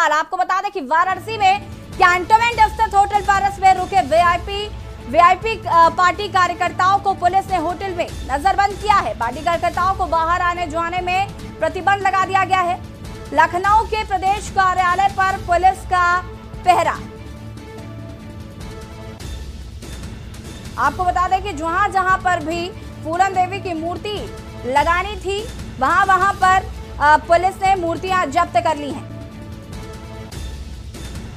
फिलहाल आपको बता दें कि वाराणसी में कैंटोनमेंट स्थित होटल पारस में रुके वीआईपी पार्टी कार्यकर्ताओं को पुलिस ने होटल में नजरबंद किया है। पार्टी कार्यकर्ताओं को बाहर आने जाने में प्रतिबंध लगा दिया गया है। लखनऊ के प्रदेश कार्यालय पर पुलिस का पहरा। आपको बता दें कि जहां जहां पर भी फूलन देवी की मूर्ति लगानी थी वहां पर पुलिस ने मूर्तियां जब्त कर ली हैं।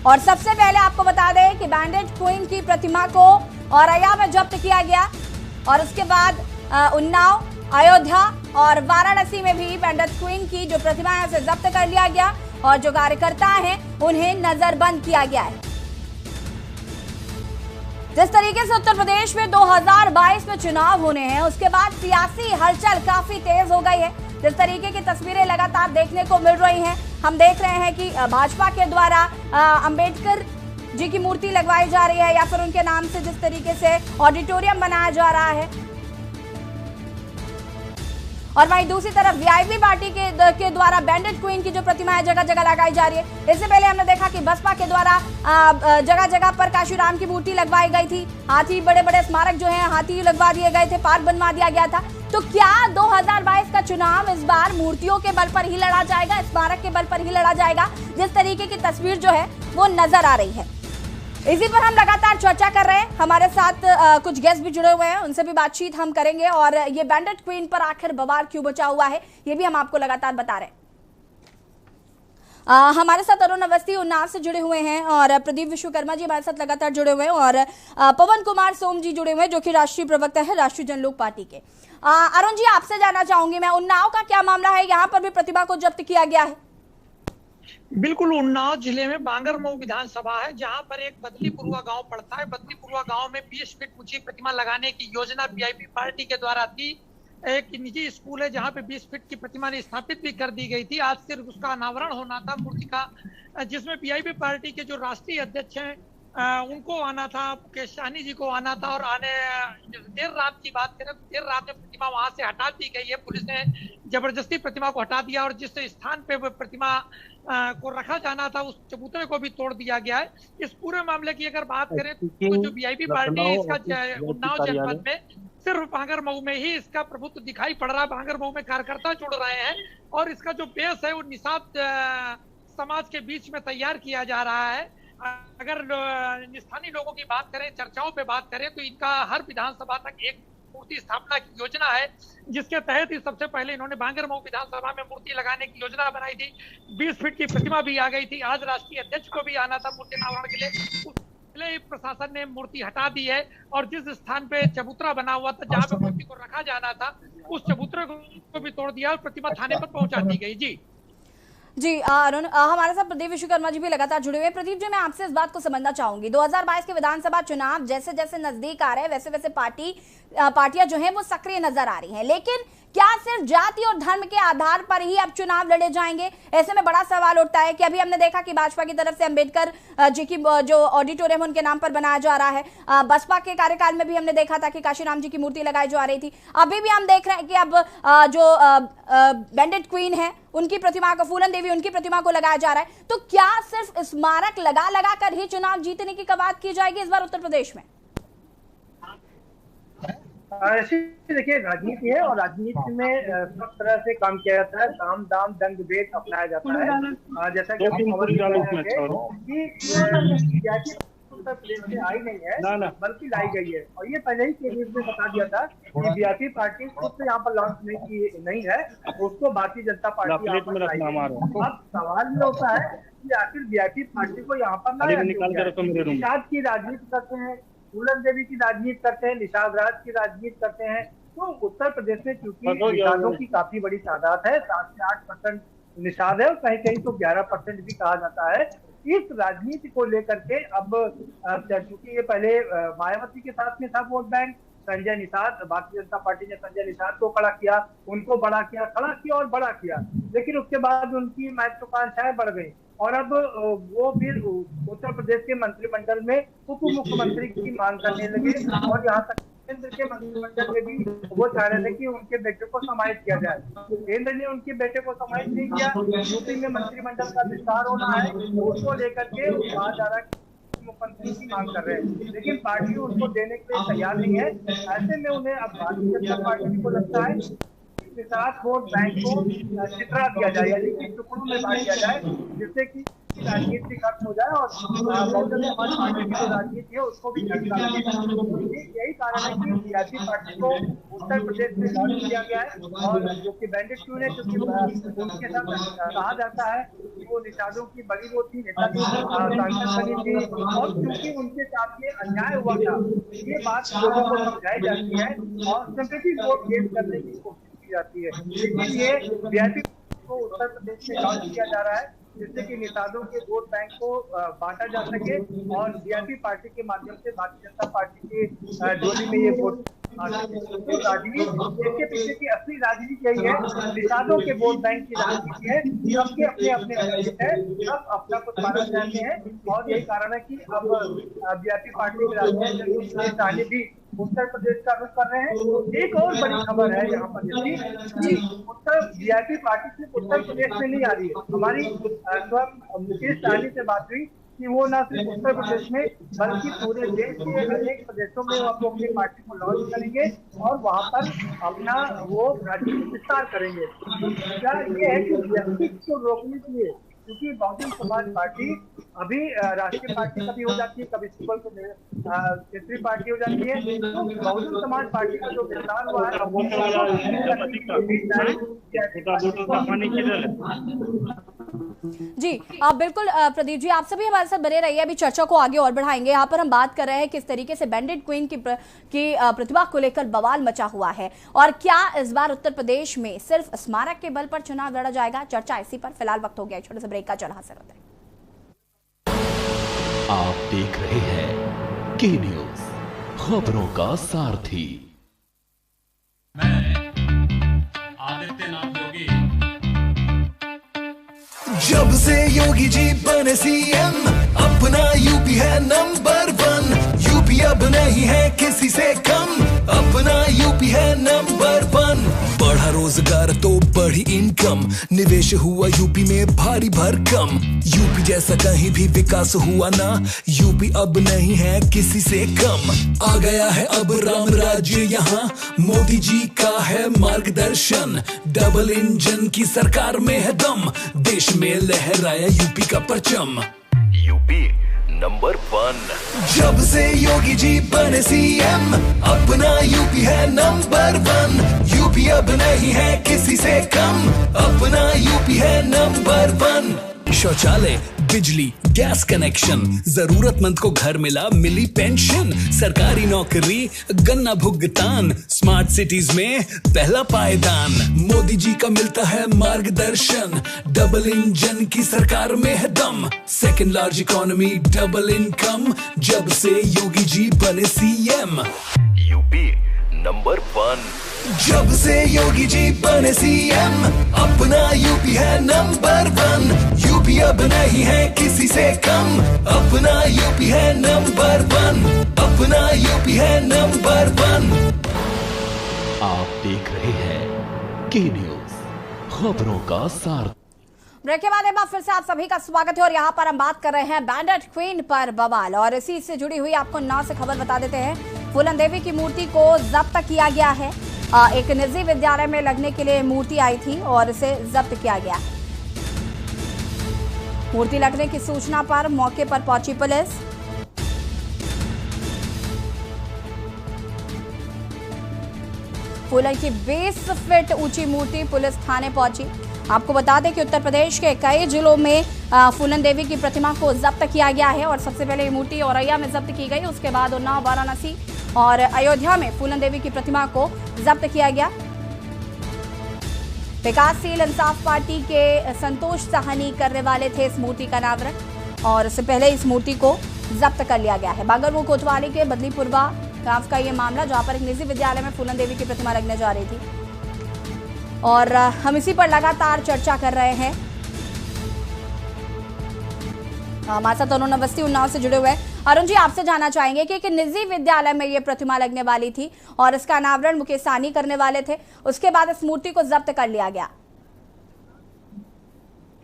और सबसे पहले आपको बता दें कि बैंडेड क्वीन की प्रतिमा को औरैया में जब्त किया गया और उसके बाद उन्नाव, अयोध्या और वाराणसी में भी बैंडेड क्वीन की जो प्रतिमा है उसे जब्त कर लिया गया और जो कार्यकर्ता हैं उन्हें नजरबंद किया गया है। जिस तरीके से उत्तर प्रदेश में 2022 में चुनाव होने हैं उसके बाद सियासी हलचल काफी तेज हो गई है। जिस तरीके की तस्वीरें लगातार देखने को मिल रही हैं, हम देख रहे हैं कि भाजपा के द्वारा अंबेडकर जी की मूर्ति लगवाई जा रही है या फिर उनके नाम से जिस तरीके से ऑडिटोरियम बनाया जा रहा है, और वहीं दूसरी तरफ वीआईपी पार्टी के द्वारा बैंडेड क्वीन की जो प्रतिमा है जगह जगह लगाई जा रही है। इससे पहले हमने देखा कि बसपा के द्वारा जगह जगह पर काशीराम की मूर्ति लगवाई गई थी। हाथी, बड़े बड़े स्मारक जो हैं हाथी लगवा दिए गए थे, पार्क बनवा दिया गया था। तो क्या 2022 का चुनाव इस बार मूर्तियों के बल पर ही लड़ा जाएगा, स्मारक के बल पर ही लड़ा जाएगा? जिस तरीके की तस्वीर जो है वो नजर आ रही है, इसी पर हम लगातार चर्चा कर रहे हैं। हमारे साथ कुछ गेस्ट भी जुड़े हुए हैं, उनसे भी बातचीत हम करेंगे और ये बैंडेड क्वीन पर आखिर बवाल क्यों बचा हुआ है ये भी हम आपको लगातार बता रहे हैं। हमारे साथ अरुण अवस्थी उन्नाव से जुड़े हुए हैं और प्रदीप विश्वकर्मा जी हमारे साथ लगातार जुड़े हुए हैं और पवन कुमार सोम जी जुड़े हुए हैं जो कि राष्ट्रीय प्रवक्ता है राष्ट्रीय जनलोक पार्टी के। अरुण जी, आपसे जानना चाहूंगी मैं, उन्नाव का क्या मामला है? यहाँ पर भी प्रतिमा को जब्त किया गया है। बिल्कुल, उन्नाव जिले में बांगरमऊ विधानसभा है जहां पर एक बदलीपुरवा गांव पड़ता है। बदलीपुरवा गांव में 20 फीट ऊंची प्रतिमा लगाने की योजना वीआईपी पार्टी के द्वारा थी। एक निजी स्कूल है जहां पे 20 फीट की प्रतिमा ने स्थापित भी कर दी गई थी। आज सिर्फ उसका अनावरण होना था मूर्ति का, जिसमें वीआईपी पार्टी के जो राष्ट्रीय अध्यक्ष हैं उनको आना था, मुकेश सहनी जी को आना था। और देर रात की बात करें तो देर रात में प्रतिमा वहां से हटा दी गई है। पुलिस ने जबरदस्ती प्रतिमा को हटा दिया और जिस स्थान पे प्रतिमा को रखा जाना था उस चबूतरे को भी तोड़ दिया गया है। इस पूरे मामले की अगर बात करें तो जो वीआईपी पार्टी है इसका उन्नाव जनपद में सिर्फ बांगरमऊ में ही इसका प्रभुत्व दिखाई पड़ रहा है। बांगरमऊ में कार्यकर्ता जुड़ रहे हैं और इसका जो बेस है वो निषाद समाज के बीच में तैयार किया जा रहा है। अगर स्थानीय लोगों की बात करें, चर्चाओं पे बात करें तो इनका हर विधानसभा तक एक मूर्ति स्थापना की योजना है जिसके तहत ही सबसे पहले इन्होंने बांगरमऊ विधानसभा में मूर्ति लगाने की योजना बनाई थी। 20 फीट की प्रतिमा भी आ गई थी। आज राष्ट्रीय अध्यक्ष को भी आना था मूर्ति अनावरण के लिए, प्रशासन ने मूर्ति हटा दी है और जिस स्थान पे चबूतरा बना हुआ था जहाँ पे मूर्ति को रखा जाना था उस चबूतरे को भी तोड़ दिया और प्रतिमा थाने पर पहुंचा दी गई। जी अरुण, हमारे साथ प्रदीप विश्वकर्मा जी भी लगातार जुड़े हुए। प्रदीप जी, मैं आपसे इस बात को समझना चाहूंगी, 2022 के विधानसभा चुनाव जैसे जैसे नजदीक आ रहे हैं वैसे वैसे पार्टियां जो हैं वो सक्रिय नजर आ रही हैं, लेकिन क्या सिर्फ जाति और धर्म के आधार पर ही अब चुनाव लड़े जाएंगे? ऐसे में बड़ा सवाल उठता है कि अभी हमने देखा कि भाजपा की तरफ से अंबेडकर जी की जो ऑडिटोरियम उनके नाम पर बनाया जा रहा है, बसपा के कार्यकाल में भी हमने देखा था कि काशीराम जी की मूर्ति लगाई जा रही थी। अभी भी हम देख रहे हैं कि अब जो बैंडेड क्वीन है उनकी प्रतिमा को, फूलन देवी उनकी प्रतिमा को लगाया जा रहा है। तो क्या सिर्फ स्मारक लगा कर ही चुनाव जीतने की कवायद की जाएगी इस बार उत्तर प्रदेश में? ऐसी देखिए राजनीति है और राजनीति में सब तरह से काम किया जाता है, साम दाम दंड भेद अपनाया जाता है। जैसा कि उत्तर प्रदेश से आई नहीं है बल्कि लाई गई है और ये पहले ही केंद्र में बता दिया था कि वीआईपी पार्टी खुद से यहाँ पर लॉन्च नहीं है, उसको भारतीय जनता पार्टी यहाँ पर लाई है। अब सवाल ये होता है कि आखिर वीआईपी पार्टी को यहाँ पर निषाद की राजनीति करते हैं, फूलन देवी की राजनीति करते हैं, निषाद राज की राजनीति करते हैं। तो उत्तर प्रदेश में चूंकि निषादों की काफी बड़ी तादाद है, 7 से 8% निषाद है और कहीं कहीं तो 11% भी कहा जाता है। इस राजनीति को लेकर के अब चूंकि ये पहले मायावती के साथ में था vote bank, Sanjay Nishad, Bharatiya Janata party ने संजय निषाद को खड़ा किया, उनको बड़ा किया, खड़ा किया और बड़ा किया, लेकिन उसके बाद उनकी महत्वाकांक्षाएं बढ़ गई और अब वो फिर उत्तर प्रदेश के मंत्रिमंडल में उप मुख्यमंत्री की मांग करने लगे और यहाँ तक केंद्र के मंत्रिमंडल में भी वो चाह रहे थे कि उनके बेटे को समाहित किया जाए। केंद्र ने उनके बेटे को समाहित नहीं किया। यूपी में मंत्रिमंडल का विस्तार होना है, उसको लेकर के महाधारा मुख्यमंत्री की मांग कर रहे हैं, लेकिन पार्टी उनको देने के लिए तैयार नहीं है। ऐसे में उन्हें अब भारतीय जनता पार्टी को लगता है इसके साथ वोट बैंक को छितरा दिया जाए, यानी कि टुकड़ों में बांट दिया जाए, जिससे कि राजनीति खत्म हो जाए और बहुजन समाज पार्टी की जो राजनीति है उसको भी झटका लगे। यही कारण है कि सियासी पार्टी को उत्तर प्रदेश में लॉन्च किया गया है और जो कि बैंडेड क्यों है, क्योंकि उनके साथ कहा जाता है कि वो निषादों की बड़ी वो थी, नेता की सांसद बनी थी और क्योंकि उनके साथ ये अन्याय हुआ था, ये बात लोगों को समझाई जाती है और सिंपैथी वोट गेन करने की कोशिश की जाती है। लेकिन ये वीआईपी को उत्तर प्रदेश में लॉन्च किया जा रहा है जिससे कि निषादों के वोट बैंक को बांटा जा सके और वीआईपी पार्टी के माध्यम से भारतीय जनता पार्टी के झोली में ये वोट तो राजनीति इसके पीछे की असली राजनीति यही है, निषादों के वोट बैंक की राजनीति है। सबके अपने अपने राजनीति है, सब अपना कुछ मानना चाहते हैं और यही कारण है कि अब वीआईपी पार्टी के राजनीति भी उत्तर प्रदेश का रुख कर रहे हैं। एक और बड़ी खबर है यहाँ पर जी, उत्तर वीआईपी पार्टी सिर्फ उत्तर प्रदेश में नहीं आ रही है। हमारी मुकेश सहनी से बात हुई कि वो न सिर्फ उत्तर प्रदेश में बल्कि पूरे देश के अनेक प्रदेशों में वो अपनी पार्टी को लॉन्च करेंगे और वहां पर अपना वो राजनीतिक विस्तार करेंगे। क्या ये है कि व्यक्ति को रोकने के लिए, क्योंकि बहुजन समाज पार्टी अभी राष्ट्रीय पार्टी कभी हो जाती है, कभी सुपर क्षेत्रीय पार्टी हो जाती है, तो बहुजन समाज पार्टी का जो विस्तार हुआ है जी आप बिल्कुल प्रदीप जी, आप सभी हमारे साथ बने रहिए। अभी चर्चा को आगे और बढ़ाएंगे। यहाँ पर हम बात कर रहे हैं किस तरीके से बैंडेड क्वीन की प्रतिभा को लेकर बवाल मचा हुआ है और क्या इस बार उत्तर प्रदेश में सिर्फ स्मारक के बल पर चुनाव लड़ा जाएगा। चर्चा इसी पर फिलहाल वक्त हो गया छोटे से ब्रेक का, चल हासिल होता है। आप देख रहे हैं के न्यूज, खबरों का सारथी। मैं आदित्यनाथ योगी। जब से योगी जी बने सीएम, अपना यूपी है नंबर 1। यूपी अब नहीं है किसी से कम, अपना यूपी है नंबर 1। बढ़ा रोजगार तो बढ़ी इनकम, निवेश हुआ यूपी में भारी भरकम। यूपी जैसा कहीं भी विकास हुआ ना, यूपी अब नहीं है किसी से कम। आ गया है अब राम राज्य यहाँ, मोदी जी का है मार्गदर्शन। डबल इंजन की सरकार में है दम, देश में लहराया यूपी का परचम। UP number 1। जब से योगी जी बने सीएम, अपना यूपी है नंबर 1। यूपी अब नहीं है किसी से कम, अपना यूपी है नंबर 1। शौचालय, बिजली, गैस कनेक्शन, जरूरतमंद को घर मिली पेंशन। सरकारी नौकरी, गन्ना भुगतान, स्मार्ट सिटीज में पहला पायदान। मोदी जी का मिलता है मार्गदर्शन, डबल इंजन की सरकार में है दम। Second large economy, double income, जब से योगी जी बने सीएम। UP number 1। जब से योगी जी बने सीएम, अपना यूपी है नंबर 1। यूपी अब नहीं है किसी से कम, अपना यूपी है नंबर 1। अपना यूपी है नंबर 1। आप देख रहे हैं के न्यूज, खबरों का सार। ब्रेक के बाद एक बार फिर से आप सभी का स्वागत है और यहाँ पर हम बात कर रहे हैं बैंडेड क्वीन पर बवाल और इसी से जुड़ी हुई आपको नौ से खबर बता देते हैं। फूलन देवी की मूर्ति को जब्त किया गया है। एक निजी विद्यालय में लगने के लिए मूर्ति आई थी और इसे जब्त किया गया। मूर्ति लगने की सूचना पर मौके पर पहुंची पुलिस। फूलन की 20 फीट ऊंची मूर्ति पुलिस थाने पहुंची। आपको बता दें कि उत्तर प्रदेश के कई जिलों में फूलन देवी की प्रतिमा को जब्त किया गया है और सबसे पहले ये मूर्ति औरैया में जब्त की गई, उसके बाद उन्नाव, वाराणसी और अयोध्या में फूलन देवी की प्रतिमा को जब्त किया गया। विकासशील इंसाफ पार्टी के संतोष साहनी करने वाले थे इस मूर्ति का अनावरण और इससे पहले इस मूर्ति को जब्त कर लिया गया है। बांगरमऊ कोतवाली के बदलीपुरवा गांव का ये मामला, जहां पर एक निजी विद्यालय में फूलन देवी की प्रतिमा लगने जा रही थी और हम इसी पर लगातार चर्चा कर रहे हैं। हमारे साथ अरुण अवस्थी उन्नाव से जुड़े हुए हैं। अरुण जी, आपसे जानना चाहेंगे कि एक निजी विद्यालय में ये प्रतिमा लगने वाली थी और इसका अनावरण मुकेश सहनी करने वाले थे, उसके बाद इस मूर्ति को जब्त कर लिया गया।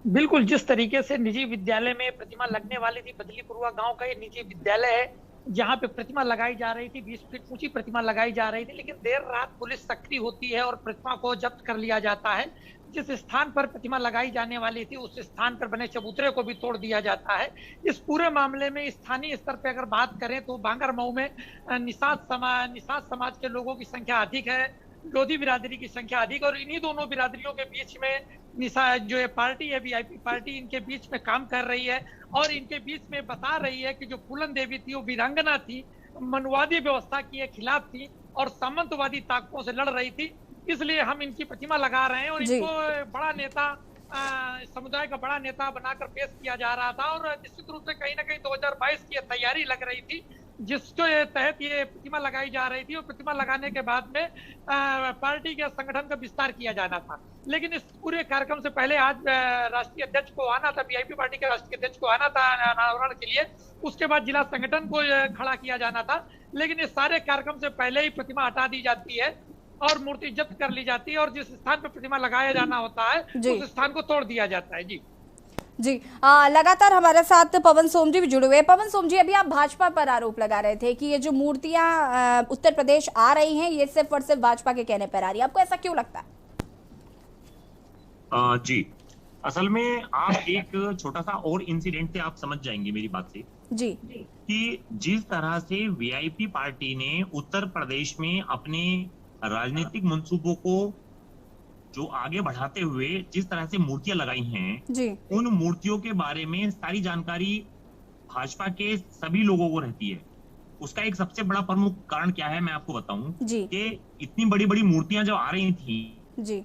बिल्कुल, जिस तरीके से निजी विद्यालय में प्रतिमा लगने वाली थी, बदलीपुरवा गांव का ये निजी विद्यालय है जहां पे प्रतिमा लगाई जा रही थी, 20 फीट ऊंची प्रतिमा लगाई जा रही थी, लेकिन देर रात पुलिस सक्रिय होती है और प्रतिमा को जब्त कर लिया जाता है। जिस स्थान पर प्रतिमा लगाई जाने वाली थी उस स्थान पर बने चबूतरे को भी तोड़ दिया जाता है। इस पूरे मामले में स्थानीय स्तर पर अगर बात करें तो बांगरमऊ में निषाद समाज के लोगों की संख्या अधिक है, लोधी बिरादरी की संख्या अधिक, और इन्हीं दोनों बिरादरियों के बीच में जो ये पार्टी है वीआईपी पार्टी, इनके बीच में काम कर रही है और इनके बीच में बता रही है कि जो फूलन देवी थी वो वीरांगना थी, मनुवादी व्यवस्था के खिलाफ थी और सामंतवादी ताकतों से लड़ रही थी, इसलिए हम इनकी प्रतिमा लगा रहे हैं और इनको बड़ा नेता, समुदाय का बड़ा नेता बनाकर पेश किया जा रहा था। और निश्चित रूप से कहीं ना कहीं 2022 की तैयारी लग रही थी जिसके तहत ये प्रतिमा लगाई जा रही थी और प्रतिमा लगाने के बाद में पार्टी के संगठन का विस्तार किया जाना था। लेकिन इस पूरे कार्यक्रम से पहले आज राष्ट्रीय अध्यक्ष को आना था, वीआईपी पार्टी के राष्ट्रीय अध्यक्ष को आना था अनावरण के लिए, उसके बाद जिला संगठन को खड़ा किया जाना था, लेकिन इस सारे कार्यक्रम से पहले ही प्रतिमा हटा दी जाती है और मूर्ति जब्त कर ली जाती है और जिस स्थान पर प्रतिमा लगाया जाना होता है उस स्थान को तोड़ दिया जाता है। जी लगातार हमारे साथ पवन सोम जी भी जुड़े हुए हैं। पवन सोम जी, अभी आप भाजपा पर आरोप लगा रहे थे कि ये जो मूर्तियां उत्तर प्रदेश आ रही हैं ये सिर्फ और सिर्फ भाजपा के कहने पर आ रही है, आपको ऐसा क्यों लगता है? जी, असल में आप एक छोटा सा और इंसिडेंट से आप समझ जाएंगे मेरी बात से जी कि जिस तरह से वीआईपी पार्टी ने उत्तर प्रदेश में अपने राजनीतिक मंसूबों को जो आगे बढ़ाते हुए जिस तरह से मूर्तियां लगाई हैं जी, उन मूर्तियों के बारे में सारी जानकारी भाजपा के सभी लोगों को रहती है। उसका एक सबसे बड़ा प्रमुख कारण क्या है मैं आपको बताऊं कि इतनी बड़ी बड़ी मूर्तियां जब आ रही थी जी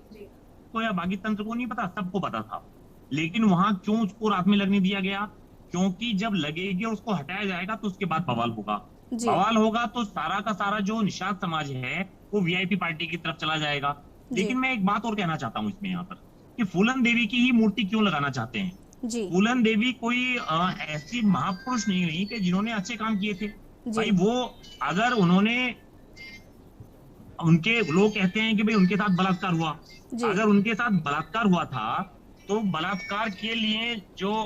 तो यह बागी तंत्र को नहीं पता, सबको पता था, लेकिन वहां क्यों उसको रात में लगने दिया गया? क्योंकि जब लगेगी और उसको हटाया जाएगा तो उसके बाद बवाल होगा। बवाल होगा तो सारा का सारा जो निषाद समाज है वो वीआईपी पार्टी की तरफ चला जाएगा। लेकिन मैं एक बात और कहना चाहता हूँ इसमें यहाँ पर कि फूलन देवी की ही मूर्ति क्यों लगाना चाहते हैं? फूलन देवी कोई ऐसी महापुरुष नहीं रही कि जिन्होंने अच्छे काम किए थे भाई। वो अगर उन्होंने, उनके लोग कहते हैं कि भाई उनके साथ बलात्कार हुआ, अगर उनके साथ बलात्कार हुआ था तो बलात्कार के लिए जो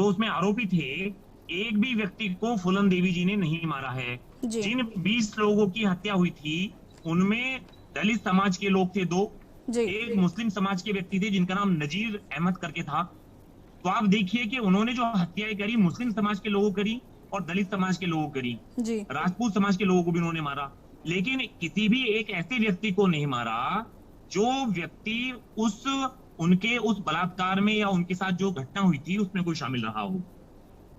उसमें आरोपी थे एक भी व्यक्ति को फूलन देवी जी ने नहीं मारा है। जिन 20 लोगों की हत्या हुई थी उनमें दलित समाज के लोग थे 2, एक मुस्लिम समाज के व्यक्ति थे जिनका नाम नजीर अहमद करके था। तो आप देखिए कि उन्होंने जो हत्याएं करी मुस्लिम समाज के लोगों करी और दलित समाज के लोगों करी, राजपूत समाज के लोगों को भी उन्होंने मारा, लेकिन किसी भी एक ऐसे व्यक्ति को नहीं मारा जो व्यक्ति उनके उस बलात्कार में या उनके साथ जो घटना हुई थी उसमें कोई शामिल रहा हो।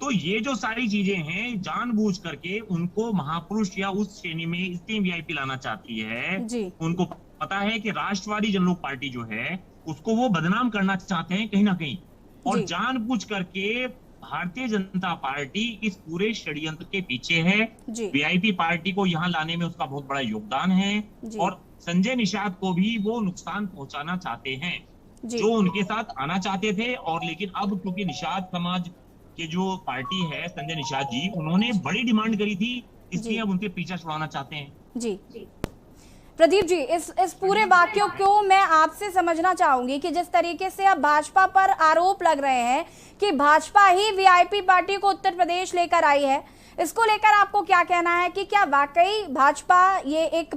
तो ये जो सारी चीजें हैं जानबूझ करके उनको महापुरुष या उस श्रेणी में इसलिए वीआईपी लाना चाहती है। उनको पता है कि राष्ट्रवादी जनलोक पार्टी जो है उसको वो बदनाम करना चाहते हैं कहीं ना कहीं, और जानबूझ करके भारतीय जनता पार्टी इस पूरे षड्यंत्र के पीछे है। वीआईपी पार्टी को यहाँ लाने में उसका बहुत बड़ा योगदान है और संजय निषाद को भी वो नुकसान पहुंचाना चाहते हैं जो उनके साथ आना चाहते थे। और लेकिन अब क्योंकि निषाद समाज के जो पार्टी है संजय निषाद जी, उन्होंने बड़ी डिमांड करी थी, इसलिए अब उनके पीछा छुड़ाना चाहते हैं। जी प्रदीप जी, इस पूरे वाक्यों को मैं आपसे समझना चाहूंगी कि जिस तरीके से अब भाजपा पर आरोप लग रहे हैं कि भाजपा ही वीआईपी पार्टी को उत्तर प्रदेश लेकर आई है, इसको लेकर आपको क्या कहना है कि क्या वाकई भाजपा ये एक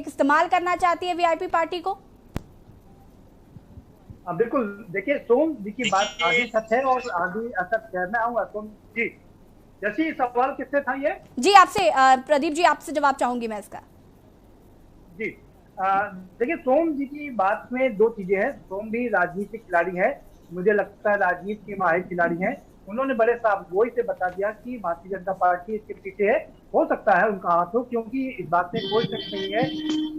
इस्तेमाल करना चाहती है वीआईपी पार्टी को? बिल्कुल, देखिए सोम जी की बात आधी सच है और आधी असत्य है। मैं आऊंगा सोम जी, जैसे सवाल किससे था ये? जी आपसे, प्रदीप जी आपसे जवाब चाहूंगी मैं इसका। जी देखिए सोम जी की बात में 2 चीजें हैं। सोम भी राजनीतिक खिलाड़ी है, मुझे लगता है राजनीति के माहिर खिलाड़ी हैं। उन्होंने बड़े साफ गोई से बता दिया कि भारतीय जनता पार्टी इसके पीछे है। हो सकता है उनका हाथ हो, क्योंकि इस बात में कोई शक नहीं है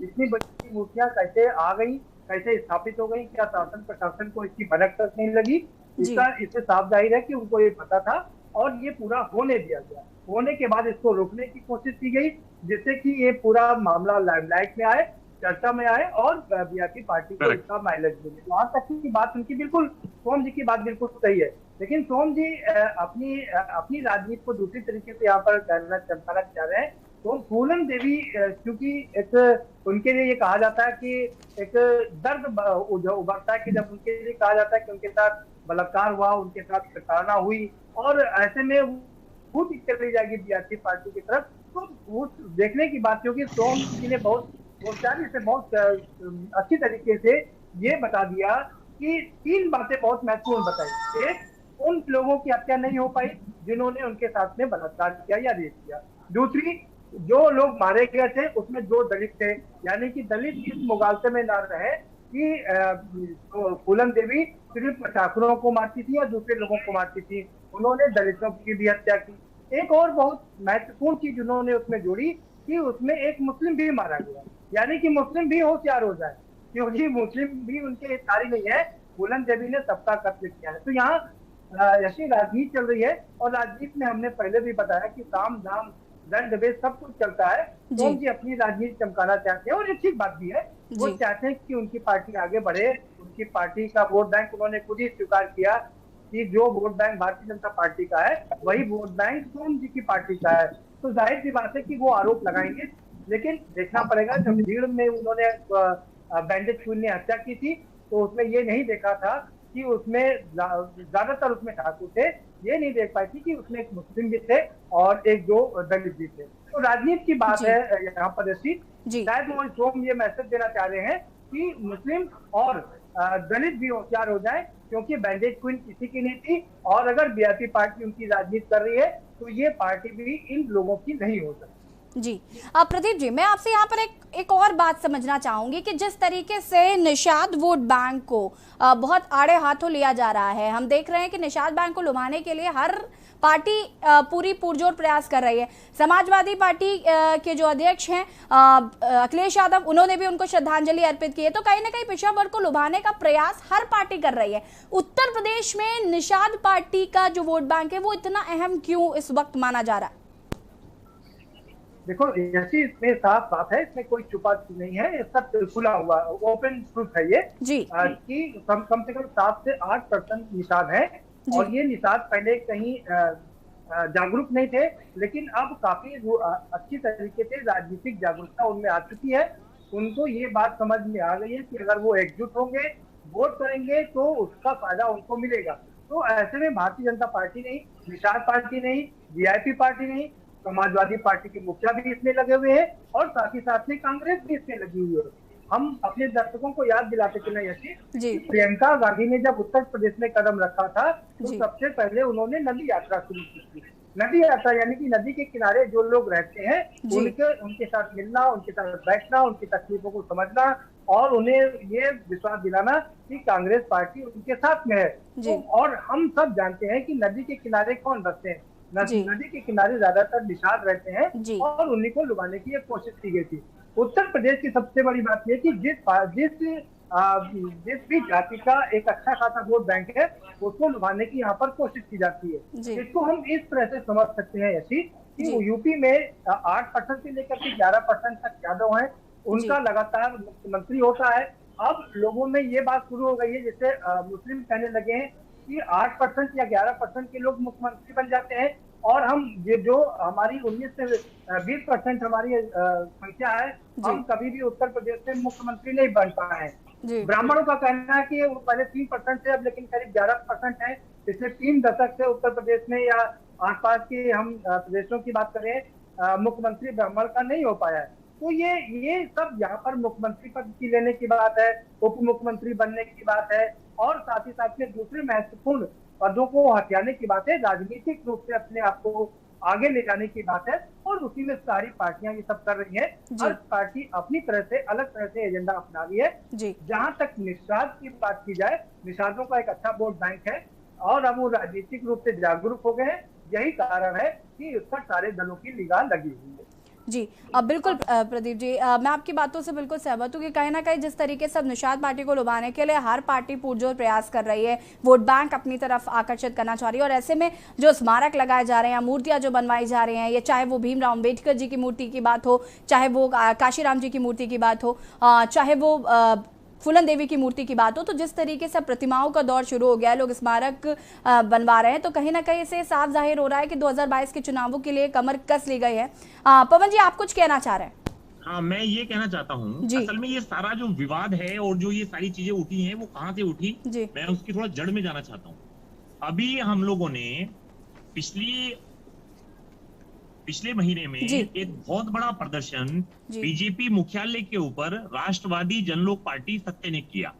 इतनी बड़ी मूर्तियां कैसे आ गई, कैसे स्थापित हो गई, क्या शासन प्रशासन को इसकी भनक तक नहीं लगी। इससे साफ जाहिर है कि उनको ये पता था और ये पूरा होने दिया गया। होने के बाद इसको रोकने की कोशिश की गई जिससे कि ये पूरा मामला लाइमलाइट में आए। चर्चा में आए और बीजेपी पार्टी को इसका माइलेज मिले। वहां तक की बात उनकी बिल्कुल, सोम जी की बात बिल्कुल सही है। लेकिन सोम जी अपनी राजनीति को दूसरी तरीके से यहाँ पर चमकाना चाह रहे हैं। तो फूलन देवी क्योंकि एक उनके लिए ये कहा जाता है कि एक दर्द उभरता है कि जब उनके लिए कहा जाता है कि उनके साथ बलात्कार हुआ, उनके साथ प्रताड़ना हुई और ऐसे में वो चली जाएगी बीजेपी पार्टी की तरफ। तो वो देखने की बात, क्योंकि सोम जी ने बहुत अच्छी तरीके से ये बता दिया कि 3 बातें बहुत महत्वपूर्ण बताई। एक, उन लोगों की हत्या नहीं हो पाई जिन्होंने उनके साथ में बलात्कार किया या रेप किया। दूसरी, जो लोग मारे गए थे उसमें 2 दलित थे, यानी कि दलित इस मुगालते में ना रहे कि फूलन देवी सिर्फ प्रशासनों को मारती थी या दूसरे लोगों को मारती थी, उन्होंने दलितों की भी हत्या की। एक और बहुत महत्वपूर्ण चीज उन्होंने उसमें जोड़ी कि उसमें एक मुस्लिम भी मारा गया, यानी कि मुस्लिम भी होशियार हो जाए, क्योंकि मुस्लिम भी उनके हितधारी नहीं है। फूलन देवी ने सबका कत्ल किया है। तो यहाँ ऐसी राजनीति चल रही है और राजनीति में हमने पहले भी बताया कि साम दाम दंड भेद सब कुछ चलता है। सोम जी अपनी राजनीति चमकाना चाहते हैं और ये ठीक बात भी है। वो चाहते हैं कि उनकी पार्टी आगे बढ़े, उनकी पार्टी का वोट बैंक उन्होंने खुद ही स्वीकार किया कि जो vote bank Bharatiya Janata party का है वही वोट बैंक सोम जी की पार्टी का है। तो जाहिर सी बात है कि वो आरोप लगाएंगे, लेकिन देखना पड़ेगा। जब भीड़ में उन्होंने बैंडेज क्वीन ने हत्या की थी तो उसमें ये नहीं देखा था कि उसमें ज्यादातर उसमें ठाकुर थे, ये नहीं देख पाई थी कि उसमें एक मुस्लिम भी थे और एक जो दलित भी थे। तो राजनीति की बात है यहाँ पर ऐसी। शायद वो सोम ये मैसेज देना चाह रहे हैं कि मुस्लिम और दलित भी होशियार हो जाए, क्योंकि बैंडेज क्वीन किसी की नहीं थी और अगर बीजेपी पार्टी उनकी राजनीति कर रही है तो ये पार्टी भी इन लोगों की नहीं हो सकती। जी प्रदीप जी, मैं आपसे यहाँ पर एक और बात समझना चाहूंगी कि जिस तरीके से निषाद वोट बैंक को बहुत आड़े हाथों लिया जा रहा है, हम देख रहे हैं कि निषाद बैंक को लुभाने के लिए हर पार्टी पूरी पुरजोर प्रयास कर रही है। समाजवादी पार्टी के जो अध्यक्ष हैं अखिलेश यादव, उन्होंने भी उनको श्रद्धांजलि अर्पित की है। तो कहीं ना कहीं पिछड़ा वर्ग को लुभाने का प्रयास हर पार्टी कर रही है। उत्तर प्रदेश में निषाद पार्टी का जो वोट बैंक है वो इतना अहम क्यों इस वक्त माना जा रहा है? देखो, ऐसी इसमें साफ बात है, इसमें कोई छुपा नहीं है, सब खुला हुआ ओपन प्रूफ है ये जी। कि कम से कम 7 से 8% निषाद है और ये निषाद पहले कहीं जागरूक नहीं थे, लेकिन अब काफी अच्छी तरीके से राजनीतिक जागरूकता उनमें आ चुकी है। उनको ये बात समझ में आ गई है कि अगर वो एकजुट होंगे, वोट करेंगे तो उसका फायदा उनको मिलेगा। तो ऐसे में भारतीय जनता पार्टी नहीं, निषाद पार्टी नहीं, वीआईपी पार्टी नहीं, समाजवादी पार्टी के मुखिया भी इसमें लगे हुए हैं और साथ ही साथ में कांग्रेस भी इसमें लगी हुई है। हम अपने दर्शकों को याद दिलाते चले यशी, प्रियंका गांधी ने जब उत्तर प्रदेश में कदम रखा था तो सबसे पहले उन्होंने नदी यात्रा शुरू की थी। नदी यात्रा यानी कि नदी के किनारे जो लोग रहते हैं उनके साथ मिलना, उनके साथ बैठना, उनकी तकलीफों को समझना और उन्हें ये विश्वास दिलाना कि कांग्रेस पार्टी उनके साथ में है। तो और हम सब जानते हैं कि नदी के किनारे कौन बसते हैं, नदी के किनारे ज्यादातर निषाद रहते हैं और उन्हीं को लुभाने की एक कोशिश की गई थी। उत्तर प्रदेश की सबसे बड़ी बात यह कि जिस भी जाति का एक अच्छा खासा वोट बैंक है उसको लुभाने की यहाँ पर कोशिश की जाती है। इसको हम इस तरह से समझ सकते हैं ऐसी कि यूपी में 8% से लेकर के 11% तक यादव हैं, उनका लगातार मुख्यमंत्री होता है। अब लोगों में ये बात शुरू हो गई है, जैसे मुस्लिम कहने लगे हैं कि 8% या 11% के लोग मुख्यमंत्री बन जाते हैं और हम ये जो हमारी 19 से 20% हमारी संख्या है, हम कभी भी उत्तर प्रदेश में मुख्यमंत्री नहीं बन पाए हैं। ब्राह्मणों का कहना है कि वो पहले 3% थे, अब लेकिन करीब 11% है। पिछले 3 दशक से उत्तर प्रदेश में या आसपास के हम प्रदेशों की बात करें, मुख्यमंत्री ब्राह्मण का नहीं हो पाया है। तो ये सब यहाँ पर मुख्यमंत्री पद की लेने की बात है, उप मुख्यमंत्री बनने की बात है और साथ ही साथ में दूसरे महत्वपूर्ण पदों को हथियाने की बात है, राजनीतिक रूप से अपने आप को आगे ले जाने की बात है और उसी में सारी पार्टियां ये सब कर रही हैं। हर पार्टी अपनी तरह से अलग तरह से एजेंडा अपना रही है। जहां तक निषाद की बात की जाए, निषादों का एक अच्छा वोट बैंक है और अब वो राजनीतिक रूप से जागरूक हो गए हैं। यही कारण है कि उस पर सारे दलों की निगाह लगी हुई है। जी बिल्कुल प्रदीप जी, मैं आपकी बातों से बिल्कुल सहमत हूँ कि कहीं ना कहीं जिस तरीके से अब निषाद पार्टी को लुभाने के लिए हर पार्टी पुरजोर प्रयास कर रही है, वोट बैंक अपनी तरफ आकर्षित करना चाह रही है, और ऐसे में जो स्मारक लगाए जा रहे हैं, मूर्तियां जो बनवाई जा रही हैं, ये चाहे वो भीमराव अम्बेडकर जी की मूर्ति की बात हो, चाहे वो काशीराम जी की मूर्ति की बात हो, चाहे वो फूलन देवी की मूर्ति की बात हो, तो जिस तरीके से प्रतिमाओं का दौर शुरू हो गया है, लोग स्मारक बनवा रहे हैं, तो कहीं ना कहीं इसे साफ जाहिर हो रहा है कि 2022 के चुनावों के लिए कमर कस ली गई है। पवन जी, आप कुछ कहना चाह रहे हैं? हाँ, मैं ये कहना चाहता हूँ, असल में ये सारा जो विवाद है और जो ये सारी चीजें उठी हैं, वो कहाँ से उठी, मैं उसकी थोड़ा जड़ में जाना चाहता हूँ। अभी हम लोगों ने पिछले महीने में एक बहुत बड़ा प्रदर्शन बीजेपी मुख्यालय के ऊपर राष्ट्रवादी जनलोक पार्टी सत्य ने किया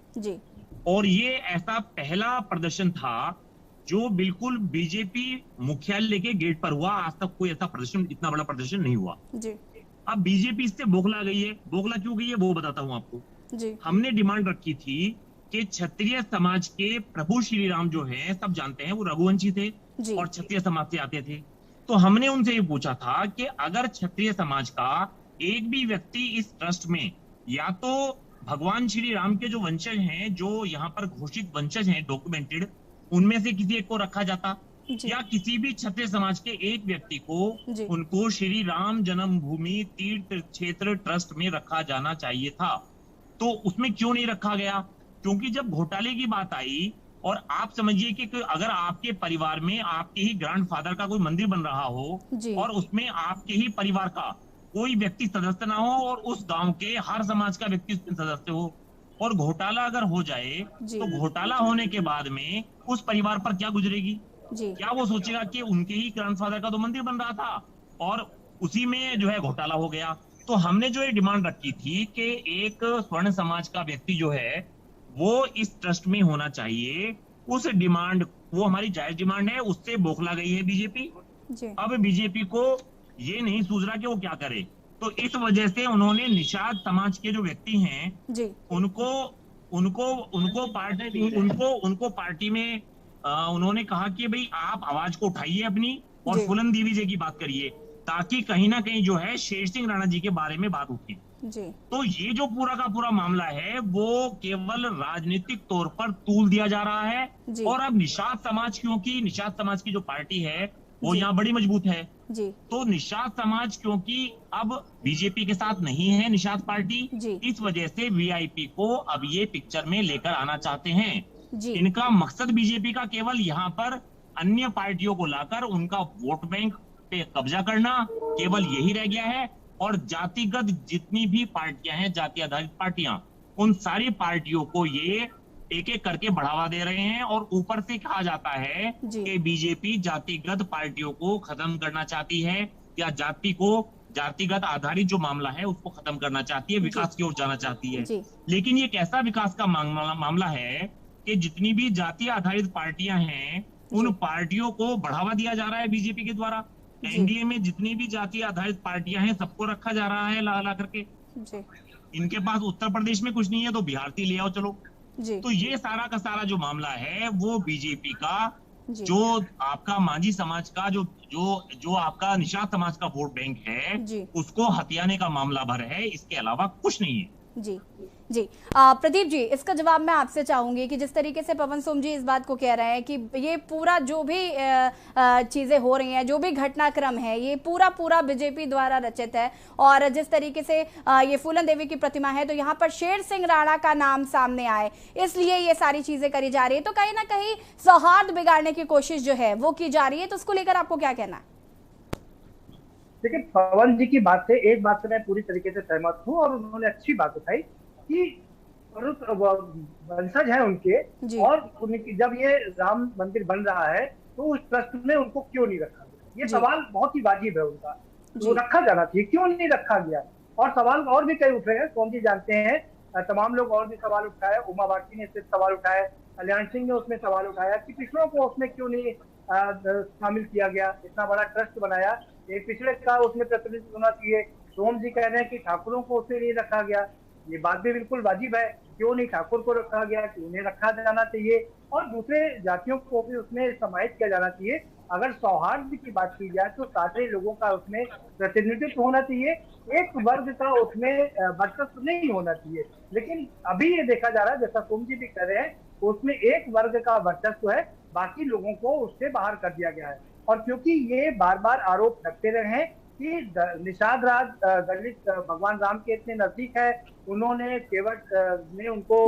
और ये ऐसा पहला प्रदर्शन था जो बिल्कुल बीजेपी मुख्यालय के गेट पर हुआ। आज तक कोई ऐसा प्रदर्शन, इतना बड़ा प्रदर्शन नहीं हुआ। अब बीजेपी इससे बौखला गई है। बौखला क्यों गई है वो बताता हूँ आपको। हमने डिमांड रखी थी कि क्षत्रिय समाज के प्रभु श्री राम जो है, सब जानते हैं, वो रघुवंशी थे और क्षत्रिय समाज से आते थे। तो हमने उनसे ये पूछा था कि अगर क्षत्रिय समाज का एक भी व्यक्ति इस ट्रस्ट में, या तो भगवान श्री राम के जो वंशज हैं, जो यहाँ पर घोषित वंशज हैं डॉक्यूमेंटेड, उनमें से किसी एक को रखा जाता, या किसी भी क्षत्रिय समाज के एक व्यक्ति को उनको श्री राम जन्मभूमि तीर्थ क्षेत्र ट्रस्ट में रखा जाना चाहिए था। तो उसमें क्यों नहीं रखा गया? क्योंकि जब घोटाले की बात आई, और आप समझिए कि अगर आपके परिवार में आपके ही ग्रैंडफादर का कोई मंदिर बन रहा हो और उसमें आपके ही परिवार का कोई व्यक्ति सदस्य ना हो और उस गांव के हर समाज का व्यक्ति उसमें सदस्य हो, और घोटाला अगर हो जाए तो घोटाला होने के बाद में उस परिवार पर क्या गुजरेगी? क्या वो सोचेगा कि उनके ही ग्रैंडफादर का तो मंदिर बन रहा था और उसी में जो है घोटाला हो गया? तो हमने जो ये डिमांड रखी थी कि एक स्वर्ण समाज का व्यक्ति जो है वो इस ट्रस्ट में होना चाहिए, उस डिमांड, वो हमारी जायज डिमांड है, उससे बौखला गई है बीजेपी। अब बीजेपी को ये नहीं सूझ रहा कि वो क्या करे, तो इस वजह से उन्होंने निषाद समाज के जो व्यक्ति हैं उनको पार्टी में उन्होंने कहा कि भाई आप आवाज को उठाइए अपनी और फूलन देवी जी की बात करिए, ताकि कहीं ना कहीं जो है शेर सिंह राणा जी के बारे में बात उठे। तो ये जो पूरा का पूरा मामला है वो केवल राजनीतिक तौर पर तूल दिया जा रहा है। और अब निषाद समाज, क्योंकि निषाद समाज की जो पार्टी है वो यहाँ बड़ी मजबूत है, तो निषाद समाज क्योंकि अब बीजेपी के साथ नहीं है निषाद पार्टी, इस वजह से वीआईपी को अब ये पिक्चर में लेकर आना चाहते हैं। इनका मकसद बीजेपी का केवल यहाँ पर अन्य पार्टियों को लाकर उनका वोट बैंक पे कब्जा करना, केवल यही रह गया है। और जातिगत जितनी भी पार्टियां हैं, जाति आधारित पार्टियां, उन सारी पार्टियों को ये एक एक करके बढ़ावा दे रहे हैं। और ऊपर से कहा जाता है कि बीजेपी जातिगत पार्टियों को खत्म करना चाहती है, या जातिगत आधारित जो मामला है उसको खत्म करना चाहती है, विकास की ओर जाना चाहती है। लेकिन ये कैसा विकास का मामला है कि जितनी भी जाति आधारित पार्टियां हैं उन पार्टियों को बढ़ावा दिया जा रहा है बीजेपी के द्वारा। एनडीए में जितनी भी जाति आधारित पार्टियां हैं सबको रखा जा रहा है ला करके। इनके पास उत्तर प्रदेश में कुछ नहीं है तो बिहार से ले आओ चलो। तो ये सारा का सारा जो मामला है वो बीजेपी का, जो आपका मांझी समाज का, जो आपका निषाद समाज का वोट बैंक है, उसको हथियाने का मामला भर है, इसके अलावा कुछ नहीं है। जी प्रदीप जी, इसका जवाब मैं आपसे चाहूंगी कि जिस तरीके से पवन सोम जी इस बात को कह रहे हैं कि ये पूरा जो भी चीजें हो रही हैं, जो भी घटनाक्रम है, ये पूरा बीजेपी द्वारा रचित है। और जिस तरीके से ये फूलन देवी की प्रतिमा है तो यहाँ पर शेर सिंह राणा का नाम सामने आए, इसलिए ये सारी चीजें करी जा रही है। तो कहीं ना कहीं सौहार्द बिगाड़ने की कोशिश जो है वो की जा रही है, तो उसको लेकर आपको क्या कहना है? देखिए, पवन जी की बात से एक बात से मैं पूरी तरीके से सहमत हूँ, और उन्होंने अच्छी बात उठाई कि वंशज है उनके, और उनकी जब ये राम मंदिर बन रहा है तो उस ट्रस्ट में उनको क्यों नहीं रखा गया? ये सवाल बहुत ही वाजिब है उनका, वो रखा जाना चाहिए, क्यों नहीं रखा गया? और सवाल और भी कई उठ रहे हैं, सोम जी जानते हैं, तमाम लोग और भी सवाल उठाए, उमा भारती ने इससे सवाल उठाया, कल्याण सिंह ने उसमें सवाल उठाया कि पिछड़ों को उसमें क्यों नहीं शामिल किया गया? इतना बड़ा ट्रस्ट बनाया, एक पिछड़े का उसमें प्रतिनिधित्व होना चाहिए। सोम जी कह रहे हैं कि ठाकुरों को उसमें नहीं रखा गया, ये बात भी बिल्कुल वाजिब है, क्यों नहीं ठाकुर को रखा गया, क्यों नहीं रखा जाना चाहिए, और दूसरे जातियों को भी उसमें समाहित किया जाना चाहिए। अगर सौहार्द की बात की जाए तो सारे लोगों का उसमें प्रतिनिधित्व होना चाहिए, एक वर्ग का उसमें वर्चस्व नहीं होना चाहिए। लेकिन अभी ये देखा जा रहा है, जैसा सोम जी भी कह रहे हैं, उसमें एक वर्ग का वर्चस्व है, बाकी लोगों को उससे बाहर कर दिया गया है। और क्योंकि ये बार बार आरोप लगते रहे हैं कि निषाद राज दलित भगवान राम के इतने नजदीक है, उन्होंने केवट ने उनको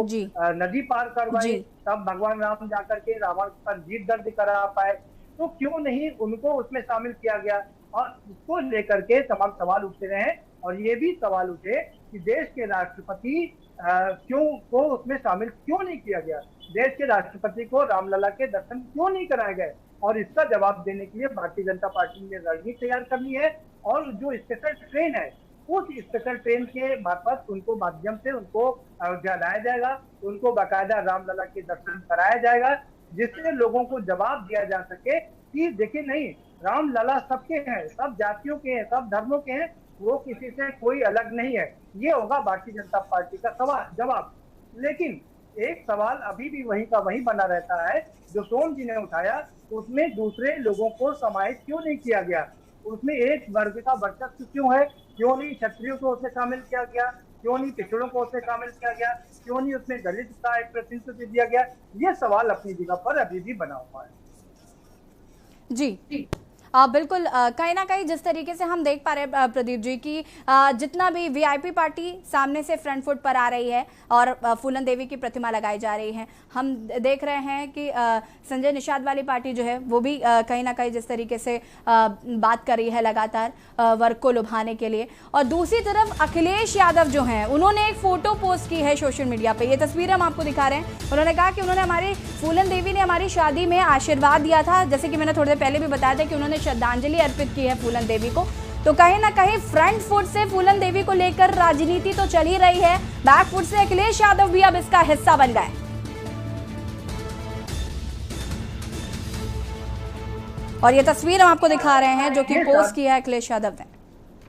नदी पार करवाई, तब भगवान राम जाकर के रावण पर जीत दर्ज करा पाए, तो क्यों नहीं उनको उसमें शामिल किया गया। और इसको लेकर के तमाम सवाल उठते रहे हैं। और ये भी सवाल उठे कि देश के राष्ट्रपति क्यों को उसमें शामिल क्यों नहीं किया गया, देश के राष्ट्रपति को रामलला के दर्शन क्यों नहीं कराए गए। और इसका जवाब देने के लिए भारतीय जनता पार्टी ने रणनीति तैयार करनी है, और जो स्पेशल ट्रेन है उस स्पेशल ट्रेन के मार्फत उनको माध्यम से उनको अयोध्या लाया जाएगा, उनको बाकायदा रामलला के दर्शन कराया जाएगा, जिससे लोगों को जवाब दिया जा सके कि देखिए नहीं, रामलला सबके हैं, सब जातियों के हैं, सब धर्मों के हैं, वो किसी से कोई अलग नहीं है। ये होगा भारतीय जनता पार्टी का जवाब। लेकिन एक सवाल अभी भी वही का वही बना रहता है जो सोम जी ने उठाया, उसमें दूसरे लोगों को समाहित क्यों नहीं किया गया, उसमें एक वर्ग का वर्चस्व क्यों है, क्यों नहीं क्षत्रियों को उसमें शामिल किया गया, क्यों नहीं पिछड़ों को उसमें शामिल किया गया, क्यों नहीं उसमें दलित का एक प्रतिनिधित्व दिया गया। ये सवाल अपनी जगह पर अभी भी बना हुआ है। जी बिल्कुल, कहीं ना कहीं जिस तरीके से हम देख पा रहे हैं प्रदीप जी की जितना भी वीआईपी पार्टी सामने से फ्रंट फुट पर आ रही है और फूलन देवी की प्रतिमा लगाई जा रही है, हम देख रहे हैं कि संजय निषाद वाली पार्टी जो है वो भी कहीं ना कहीं जिस तरीके से बात कर रही है लगातार वर्ग को लुभाने के लिए। और दूसरी तरफ अखिलेश यादव जो हैं, उन्होंने एक फोटो पोस्ट की है सोशल मीडिया पे, ये तस्वीर हम आपको दिखा रहे हैं। उन्होंने कहा कि उन्होंने हमारी फूलन देवी ने हमारी शादी में आशीर्वाद दिया था, जैसे कि मैंने थोड़ी देर पहले भी बताया था कि उन्होंने श्रद्धांजलि अर्पित की है फूलन देवी को। तो कहीं ना कहीं फ्रंट फुट से फूलन देवी को लेकर राजनीति तो चल ही रही है, बैक फुट से अखिलेश यादव भी अब इसका हिस्सा बन गए। और ये तस्वीर हम आपको दिखा रहे हैं जो कि पोस्ट किया है अखिलेश यादव ने।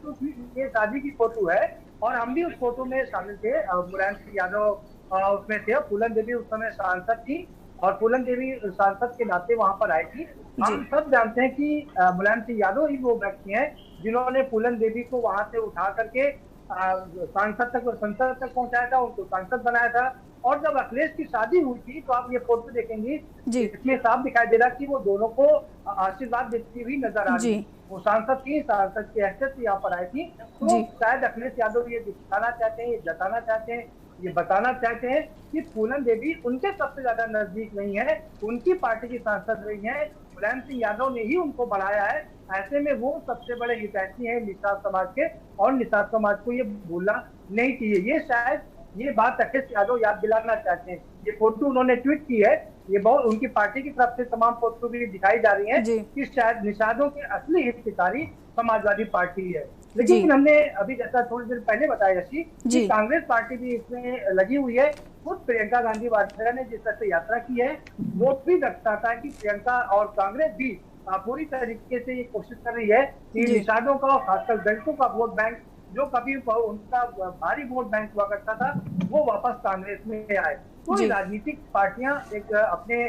तो ये शादी की फोटो है और हम भी उस फोटो में शामिल थे। मुलायम सिंह यादव उसमें थे, फूलन देवी उस समय सांसद थी और फूलन देवी सांसद के नाते वहां पर आई थी। हम सब जानते हैं कि मुलायम सिंह यादव ही वो व्यक्ति हैं जिन्होंने फूलन देवी को वहां से उठा करके सांसद तक, संसद तक पहुंचाया था, उनको सांसद बनाया था। और जब अखिलेश की शादी हुई थी तो आप ये फोटो देखेंगे, इसमें साफ दिखाई दे रहा कि वो दोनों को आशीर्वाद देती हुई नजर आ रही। वो सांसद थी, सांसद की हैसियत से यहाँ पर आई थी। तो शायद अखिलेश यादव ये दिखाना चाहते हैं, ये जताना चाहते हैं, ये बताना चाहते हैं कि फूलन देवी उनके सबसे ज्यादा नजदीक नहीं है, उनकी पार्टी की सांसद रही है, मुलायम सिंह यादव ने ही उनको बढ़ाया है। ऐसे में वो सबसे बड़े हितैषी हैं निषाद समाज के, और निषाद समाज को ये भूलना नहीं चाहिए। ये शायद ये बात अखिलेश यादव याद दिलाना चाहते हैं। ये फोटो उन्होंने ट्वीट की है, ये बहुत उनकी पार्टी की तरफ से तमाम फोटो भी दिखाई जा रही है कि शायद निषादों के असली हितधारी समाजवादी पार्टी है। लेकिन हमने अभी जैसा थोड़ी देर पहले बताया कि कांग्रेस पार्टी भी इसमें लगी हुई है। खुद प्रियंका गांधी वाड्रा ने जिस तरह से यात्रा की है वो भी दर्शाता है कि प्रियंका और कांग्रेस भी पूरी तरीके से ये कोशिश कर रही है कि निषादों का और खासकर दलितों का वोट बैंक जो कभी उनका भारी वोट बैंक हुआ करता था वो वापस कांग्रेस में आए। तो राजनीतिक पार्टियां एक अपने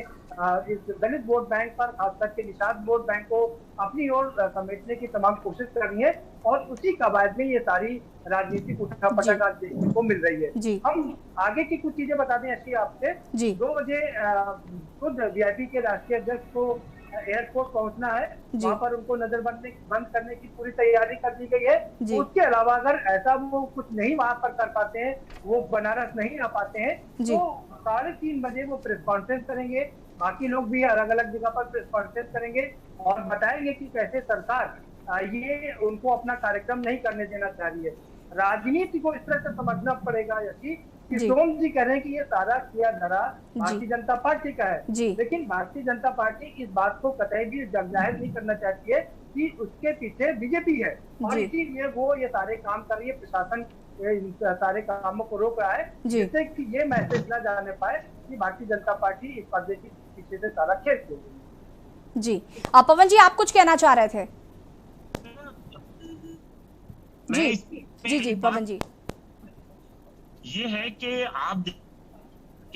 इस दलित वोट बैंक पर, खास करके निषाद वोट बैंक को अपनी ओर समेटने की तमाम कोशिश कर रही है और उसी कवायद में ये सारी राजनीतिक उठापटक देखने को मिल रही है। हम आगे की कुछ चीजें बता दें ऐसी आपसे। 2 बजे खुद वीआईपी के राष्ट्रीय अध्यक्ष को एयरपोर्ट पहुंचना है, वहां पर उनको नजरबंद करने की पूरी तैयारी कर दी गई है। उसके अलावा अगर ऐसा वो कुछ नहीं वहां पर कर पाते हैं, वो बनारस नहीं आ पाते हैं, तो 3:30 बजे वो प्रेस कॉन्फ्रेंस करेंगे। बाकी लोग भी अलग अलग जगह पर प्रेस कॉन्फ्रेंस करेंगे और बताएंगे कि कैसे सरकार ये उनको अपना कार्यक्रम नहीं करने देना चाह रही है। राजनीति को इस तरह से समझना पड़ेगा कि सोम जी कह रहे हैं कि ये सारा किया धरा भारतीय जनता पार्टी का है, लेकिन भारतीय जनता पार्टी इस बात को कतई भी जाहिर नहीं करना चाहती है कि उसके पीछे बीजेपी है और इसीलिए वो ये सारे काम कर रही है। प्रशासन सारे कामों को रोक रहा है जिससे कि ये मैसेज न जाने पाए कि भारतीय जनता पार्टी इस पर्दे के पीछे से सारा खेल खेल रही है। जी पवन जी, आप कुछ कहना चाह रहे थे? जी पवन जी, ये है कि आप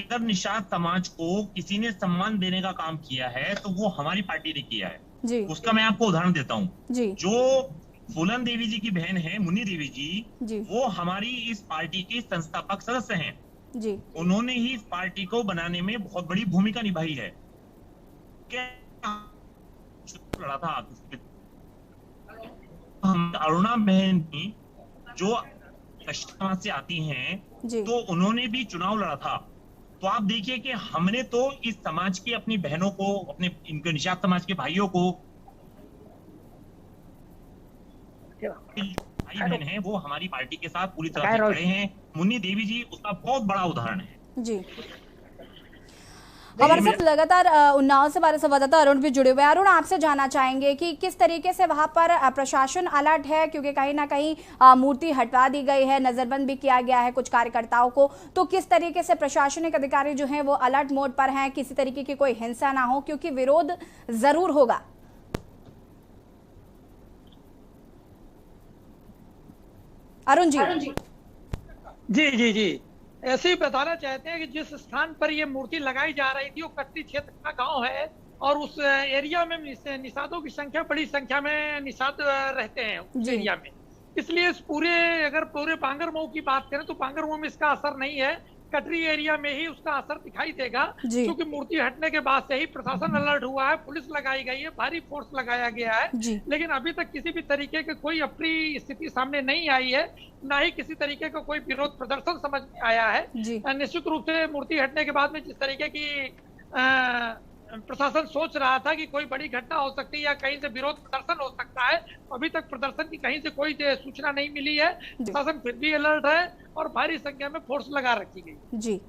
अगर निषाद समाज को किसी ने सम्मान देने का काम किया है तो वो हमारी पार्टी ने किया है। जी। उसका मैं आपको उदाहरण देता हूँ जी। जो फूलन देवी जी की बहन है मुन्नी देवी जी, वो हमारी इस पार्टी के संस्थापक सदस्य हैं जी। उन्होंने ही इस पार्टी को बनाने में बहुत बड़ी भूमिका निभाई है। क्या लड़ा था हम अरुणा बहन भी जो कश्मीर से आती हैं तो उन्होंने भी चुनाव लड़ा था। तो आप देखिए कि हमने तो इस समाज के अपनी बहनों को अपने इनके निषाद समाज के भाइयों को भाई बहन है वो हमारी पार्टी के साथ पूरी तरह से खड़े हैं। मुन्नी देवी जी उसका बहुत बड़ा उदाहरण है। जी। हमारे साथ लगातार उन्नाव से हमारे संवाददाता अरुण भी जुड़े हुए हैं। अरुण, आपसे जानना चाहेंगे कि किस तरीके से वहां पर प्रशासन अलर्ट है, क्योंकि कहीं ना कहीं मूर्ति हटवा दी गई है, नजरबंद भी किया गया है कुछ कार्यकर्ताओं को, तो किस तरीके से प्रशासनिक अधिकारी जो हैं वो अलर्ट मोड पर हैं, किसी तरीके की कोई हिंसा ना हो, क्योंकि विरोध जरूर होगा। अरुण जी। जी जी जी ऐसे ही बताना चाहते हैं कि जिस स्थान पर ये मूर्ति लगाई जा रही थी वो कटरी क्षेत्र का गांव है और उस एरिया में निषादों की संख्या बड़ी संख्या में निषाद रहते हैं उस एरिया में। इसलिए इस पूरे बांगरमऊ की बात करें तो बांगरमऊ में इसका असर नहीं है, कटरी एरिया में ही उसका असर दिखाई देगा, क्योंकि मूर्ति हटने के बाद से ही प्रशासन अलर्ट हुआ है, पुलिस लगाई गई है, भारी फोर्स लगाया गया है, लेकिन अभी तक किसी भी तरीके की कोई अप्रिय स्थिति सामने नहीं आई है, ना ही किसी तरीके का कोई विरोध प्रदर्शन समझ में आया है। निश्चित रूप से मूर्ति हटने के बाद में जिस तरीके की प्रशासन सोच रहा था कि कोई बड़ी घटना हो सकती है या कहीं से विरोध प्रदर्शन हो सकता है, अभी तक प्रदर्शन की कहीं से कोई सूचना नहीं मिली है। प्रशासन फिर भी अलर्ट है और भारी संख्या में फोर्स लगा रखी गई। जी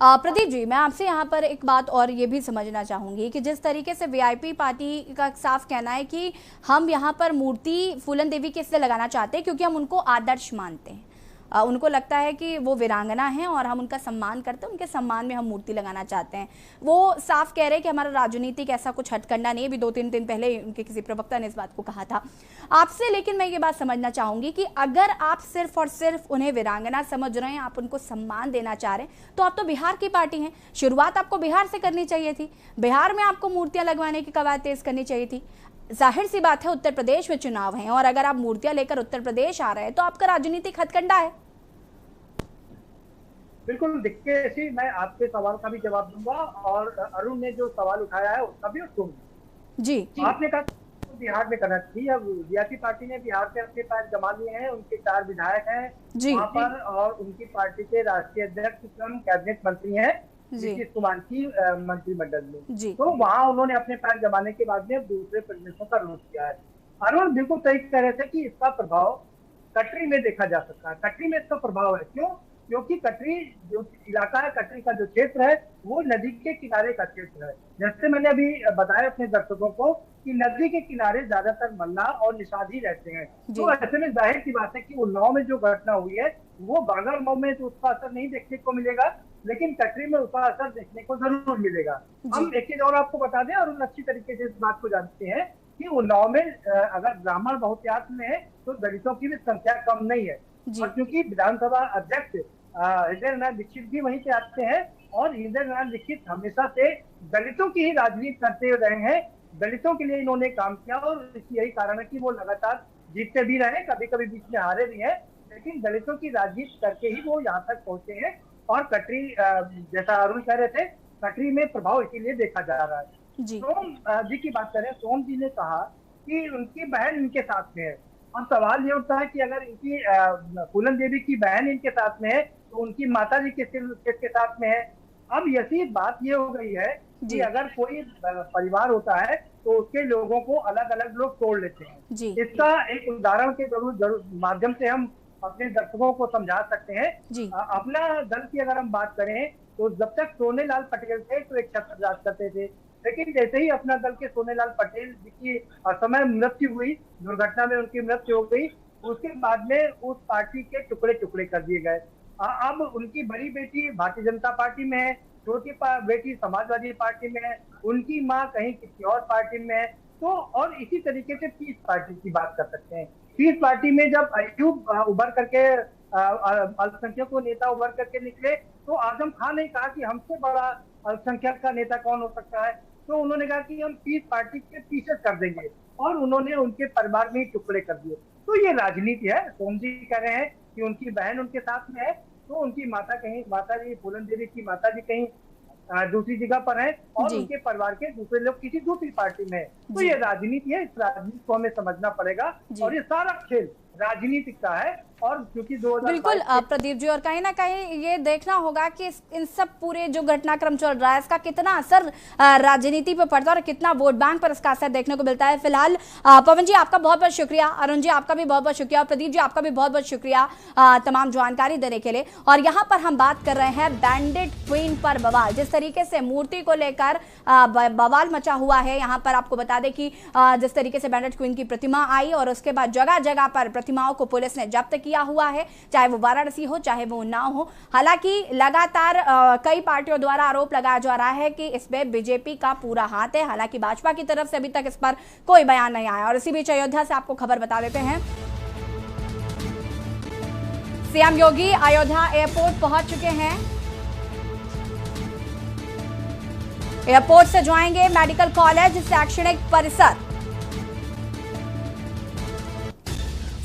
प्रदीप जी, मैं आपसे यहाँ पर एक बात और ये भी समझना चाहूंगी कि जिस तरीके से वीआईपी पार्टी का साफ कहना है कि हम यहाँ पर मूर्ति फूलन देवी के इसलिए लगाना चाहते हैं क्योंकि हम उनको आदर्श मानते हैं, उनको लगता है कि वो वीरांगना है और हम उनका सम्मान करते हैं, उनके सम्मान में हम मूर्ति लगाना चाहते हैं। वो साफ कह रहे हैं कि हमारा राजनीतिक ऐसा कुछ हथकंडा नहीं है। अभी 2-3 दिन पहले उनके किसी प्रवक्ता ने इस बात को कहा था आपसे, लेकिन मैं ये बात समझना चाहूंगी कि अगर आप सिर्फ और सिर्फ उन्हें वीरांगना समझ रहे हैं, आप उनको सम्मान देना चाह रहे हैं, तो आप तो बिहार की पार्टी हैं, शुरुआत आपको बिहार से करनी चाहिए थी, बिहार में आपको मूर्तियां लगवाने की कवायद तेज करनी चाहिए थी। जाहिर सी बात है उत्तर प्रदेश में चुनाव है और अगर आप मूर्तियां लेकर उत्तर प्रदेश आ रहे हैं तो आपका राजनीतिक हथकंडा है। बिल्कुल, देखिए ऐसी मैं आपके सवाल का भी जवाब दूंगा और अरुण ने जो सवाल उठाया है उसका भी सुनूंगा। जी। आपने कहा बिहार में करना चाहिए, अब वीआईपी पार्टी ने बिहार से अपने पैर जमा लिए हैं, उनके 4 विधायक हैं वहाँ पर और उनकी पार्टी के राष्ट्रीय अध्यक्ष स्वयं कैबिनेट मंत्री हैं नीतीश कुमार की मंत्रिमंडल में, तो वहाँ उन्होंने अपने पैर जमाने के बाद में दूसरे प्रदेशों का रुख किया है। अरुण बिल्कुल सही कह रहे थे कि इसका प्रभाव कटरी में देखा जा सकता है। कटरी में इसका प्रभाव है, क्यों? क्योंकि कटरी जो इलाका है, कटरी का जो क्षेत्र है वो नदी के किनारे का क्षेत्र है। जैसे मैंने अभी बताया अपने दर्शकों को कि नदी के किनारे ज्यादातर मल्लाह और निषाद ही रहते हैं, तो ऐसे में जाहिर सी बात है कि उन्नाव में जो घटना हुई है वो बांगरमऊ में तो उसका असर नहीं देखने को मिलेगा, लेकिन कटरी में उसका असर देखने को जरूर मिलेगा। हम एक चीज और आपको बता दें और अच्छी तरीके से इस बात को जानते हैं कि उन्नाव में अगर ब्राह्मण बहुतायत में है तो दलितों की भी संख्या कम नहीं है, और क्योंकि विधानसभा अध्यक्ष हृदय नारायण दीक्षित भी वहीं से आते हैं और हृदय नारायण दीक्षित हमेशा से दलितों की ही राजनीति करते रहे हैं, दलितों के लिए इन्होंने काम किया और यही कारण है कि वो लगातार जीतते भी रहे, कभी कभी बीच में हारे भी हैं, लेकिन दलितों की राजनीति करके ही वो यहाँ तक पहुंचे हैं। और कटरी जैसा अरुण कह रहे थे, कटरी में प्रभाव इसीलिए देखा जा रहा है। सोम जी की बात करें, सोम जी ने कहा कि उनकी बहन इनके साथ में है, और सवाल ये उठता है कि अगर इनकी फूलन देवी की बहन इनके साथ में है तो उनकी माता जी किसके साथ में है। अब यही बात ये हो गई है कि अगर कोई परिवार होता है तो उसके लोगों को अलग अलग लोग तोड़ लेते हैं। इसका एक उदाहरण के जरूर माध्यम से हम अपने दर्शकों को समझा सकते हैं। अपना दल की अगर हम बात करें तो जब तक सोनेलाल पटेल थे तो एक छत्र राज करते थे, लेकिन जैसे ही अपना दल के सोनेलाल पटेल की असमय मृत्यु हुई, दुर्घटना में उनकी मृत्यु हो गई, उसके बाद में उस पार्टी के टुकड़े टुकड़े कर दिए गए। अब उनकी बड़ी बेटी भारतीय जनता पार्टी में है, छोटी बेटी समाजवादी पार्टी में है, उनकी माँ कहीं किसी और पार्टी में है, तो और इसी तरीके से पीस पार्टी की बात कर सकते हैं। पीस पार्टी में जब अयूब उभर करके अल्पसंख्यकों नेता उभर करके निकले तो आजम खान ने कहा कि हमसे बड़ा अल्पसंख्यक का नेता कौन हो सकता है, तो उन्होंने कहा कि हम 30 पार्टी के पीछे कर देंगे और उन्होंने उनके परिवार में ही टुकड़े कर दिए। तो ये राजनीति है। सोम जी कह रहे हैं कि उनकी बहन उनके साथ में है, तो उनकी माता जी फूलन देवी की माता जी कहीं दूसरी जगह पर है और उनके परिवार के दूसरे लोग किसी दूसरी पार्टी में है। तो ये राजनीति है, इस राजनीति को हमें समझना पड़ेगा और ये सारा खेल राजनीतिक का है। और क्योंकि बिल्कुल प्रदीप जी, और कहीं ना कहीं ये देखना होगा कि इन सब पूरे जो घटनाक्रम चल रहा है इसका कितना असर राजनीति पे पड़ता है और कितना वोट बैंक पर इसका असर देखने को मिलता है। फिलहाल पवन जी आपका बहुत बहुत शुक्रिया, अरुण जी आपका भी बहुत बहुत शुक्रिया और प्रदीप जी आपका भी बहुत बहुत शुक्रिया तमाम जानकारी देने के लिए। और यहाँ पर हम बात कर रहे हैं बैंडेड क्वीन पर बवाल, जिस तरीके से मूर्ति को लेकर बवाल मचा हुआ है। यहाँ पर आपको बता दें कि जिस तरीके से बैंडेड क्वीन की प्रतिमा आई और उसके बाद जगह जगह पर प्रतिमाओं को पुलिस ने जब्त किया हुआ है, चाहे वो वाराणसी हो चाहे वो उन्नाव हो। हालांकि लगातार कई पार्टियों द्वारा आरोप लगाया जा रहा है कि इसमें बीजेपी का पूरा हाथ है। हालांकि भाजपा की तरफ से अभी तक इस पर कोई बयान नहीं आया। और इसी बीच अयोध्या से आपको खबर बता देते हैं, सीएम योगी अयोध्या एयरपोर्ट पहुंच चुके हैं। एयरपोर्ट से जाएंगे मेडिकल कॉलेज शैक्षणिक परिसर।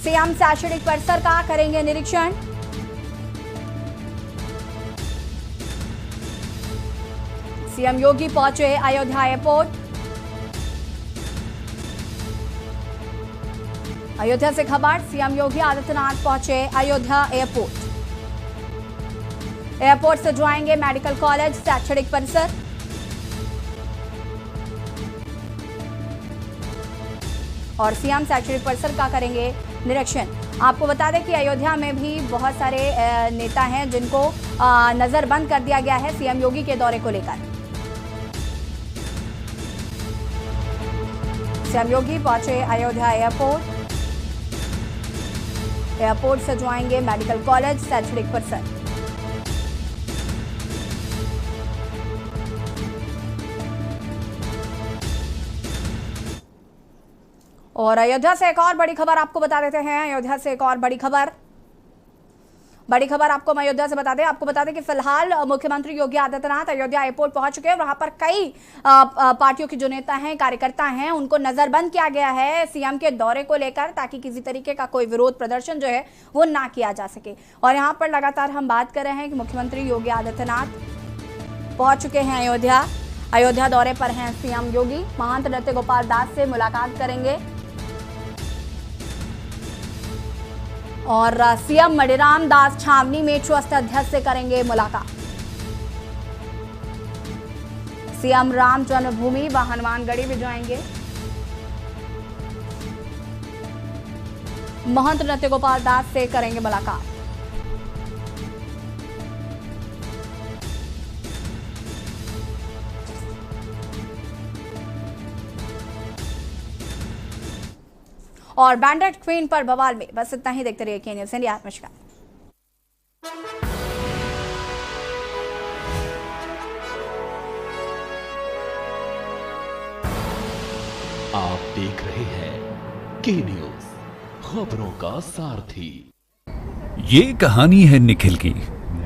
सीएम शैक्षणिक परिसर का करेंगे निरीक्षण। सीएम योगी पहुंचे अयोध्या एयरपोर्ट। अयोध्या से खबर, सीएम योगी आदित्यनाथ पहुंचे अयोध्या एयरपोर्ट। एयरपोर्ट से जाएंगे मेडिकल कॉलेज शैक्षणिक परिसर। और सीएम शैक्षणिक परिसर का करेंगे निरीक्षण। आपको बता दें कि अयोध्या में भी बहुत सारे नेता हैं जिनको नजरबंद कर दिया गया है सीएम योगी के दौरे को लेकर। सीएम योगी पहुंचे अयोध्या एयरपोर्ट। एयरपोर्ट से जाएंगे मेडिकल कॉलेज शैक्षणिक परिसर। और अयोध्या से एक और बड़ी खबर आपको बता देते हैं। अयोध्या से एक और बड़ी खबर आपको हम अयोध्या से बता दें कि फिलहाल मुख्यमंत्री योगी आदित्यनाथ अयोध्या एयरपोर्ट पहुंच चुके हैं। वहां पर कई पार्टियों के जो नेता हैं, कार्यकर्ता हैं, उनको नजरबंद किया गया है सीएम के दौरे को लेकर, ताकि किसी तरीके का कोई विरोध प्रदर्शन जो है वो ना किया जा सके। और यहाँ पर लगातार हम बात कर रहे हैं कि मुख्यमंत्री योगी आदित्यनाथ पहुंच चुके हैं अयोध्या दौरे पर हैं सीएम योगी। महंत नृत्य गोपाल दास से मुलाकात करेंगे और सीएम मणिराम दास छावनी में ट्रस्ट अध्यक्ष से करेंगे मुलाकात। सीएम राम जन्मभूमि व हनुमानगढ़ी भी जाएंगे। महंत नृत्य गोपाल दास से करेंगे मुलाकात। और बैंडेड क्वीन पर बवाल में बस इतना ही। देखते रहिए के न्यूज़ इंडिया। नमस्कार। आप देख रहे हैं के न्यूज़, खबरों का सारथी। ये कहानी है निखिल की,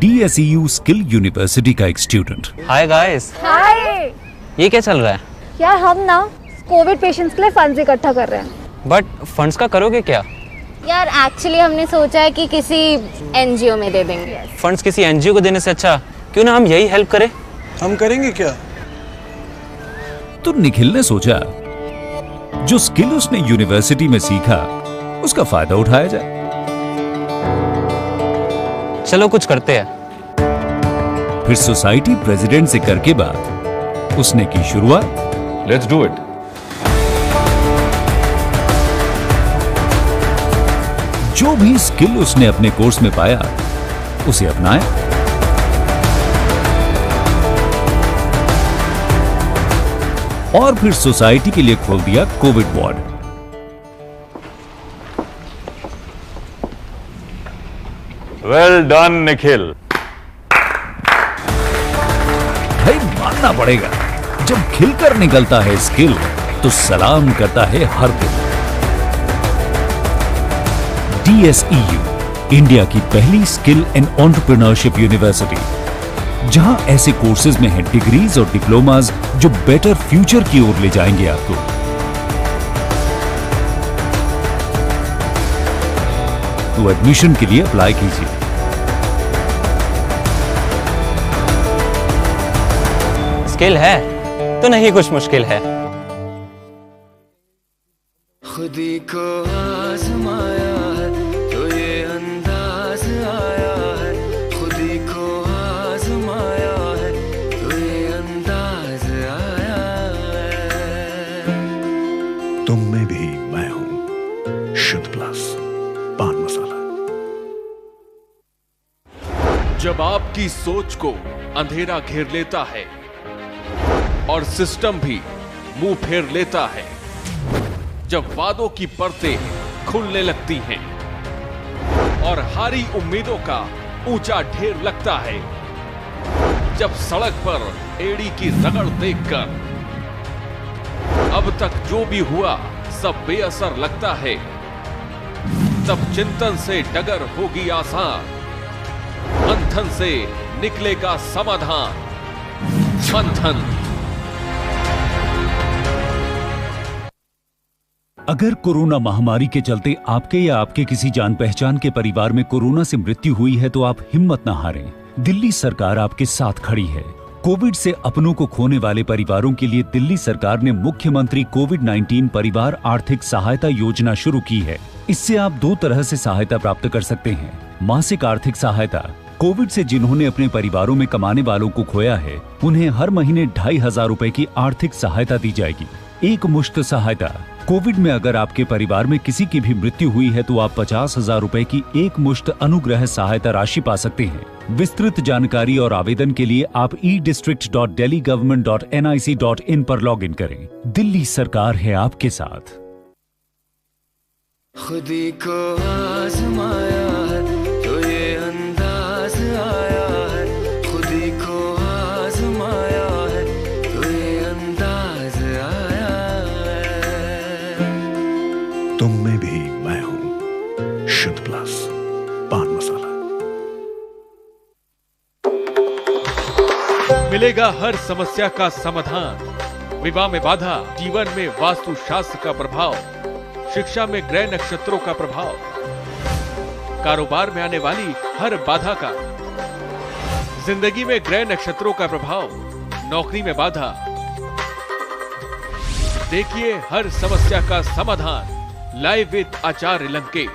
DSEU स्किल यूनिवर्सिटी का एक स्टूडेंट। Hi guys. हाय। ये क्या चल रहा है? यार हम ना कोविड पेशेंट्स के लिए फंड्स इकट्ठा कर रहे हैं। बट फंड्स का करोगे क्या? यार एक्चुअली हमने सोचा है कि किसी NGO में दे देंगे। फंड्स किसी NGO को देने से अच्छा क्यों ना हम यही हेल्प करें। हम करेंगे क्या? तो निखिल ने सोचा जो स्किल उसने यूनिवर्सिटी में सीखा उसका फायदा उठाया जाए। चलो कुछ करते हैं। फिर सोसाइटी प्रेसिडेंट से करके बात उसने की शुरुआत। Let's do it. जो भी स्किल उसने अपने कोर्स में पाया उसे अपनाया। और फिर सोसाइटी के लिए खोल दिया Covid ward. Well done Nikhil. भाई मानना पड़ेगा, जब खिलकर निकलता है स्किल तो सलाम करता है हर दिल। DSEU, इंडिया की पहली स्किल एंड एंटरप्रेन्योरशिप यूनिवर्सिटी। जहां ऐसे कोर्सेज में है डिग्रीज और डिप्लोमास जो बेटर फ्यूचर की ओर ले जाएंगे आपको। तो एडमिशन के लिए अप्लाई कीजिए। स्किल है तो नहीं कुछ मुश्किल है। खुदी को आजमाया है तो ये अंदाज आया है, खुदी को आजमाया है तो ये अंदाज आया है। तुम में भी मैं हूं, शुद्ध प्लस पान मसाला। जब आपकी सोच को अंधेरा घेर लेता है और सिस्टम भी मुंह फेर लेता है, जब वादों की परतें खुलने लगती हैं और हारी उम्मीदों का ऊंचा ढेर लगता है, जब सड़क पर एड़ी की रगड़ देखकर अब तक जो भी हुआ सब बेअसर लगता है, तब चिंतन से डगर होगी आसान, मंथन से निकलेगा समाधान। मंथन। अगर कोरोना महामारी के चलते आपके या आपके किसी जान पहचान के परिवार में कोरोना से मृत्यु हुई है तो आप हिम्मत ना हारें। दिल्ली सरकार आपके साथ खड़ी है। कोविड से अपनों को खोने वाले परिवारों के लिए दिल्ली सरकार ने मुख्यमंत्री कोविड-19 परिवार आर्थिक सहायता योजना शुरू की है। इससे आप दो तरह से सहायता प्राप्त कर सकते हैं। मासिक आर्थिक सहायता। कोविड से जिन्होंने अपने परिवारों में कमाने वालों को खोया है, उन्हें हर महीने 2500 रुपए की आर्थिक सहायता दी जाएगी। एक मुश्त सहायता। कोविड में अगर आपके परिवार में किसी की भी मृत्यु हुई है तो आप 50,000 रुपए की एक मुश्त अनुग्रह सहायता राशि पा सकते हैं। विस्तृत जानकारी और आवेदन के लिए आप edistrict.delhigovernment.nic.in पर लॉगिन करें। दिल्ली सरकार है आपके साथ। खुदी को आजमाया है तो ये अंदाज आया है, खुदी को आजमाया है तो ये अंदाज आया है। तुम में भी मैं हूं, शुद्ध प्लस पान मसाला। मिलेगा हर समस्या का समाधान। विवाह में बाधा, जीवन में वास्तु शास्त्र का प्रभाव, शिक्षा में ग्रह नक्षत्रों का प्रभाव, कारोबार में आने वाली हर बाधा का, जिंदगी में ग्रह नक्षत्रों का प्रभाव, नौकरी में बाधा। देखिए हर समस्या का समाधान लाइव विद आचार्य लंकेश।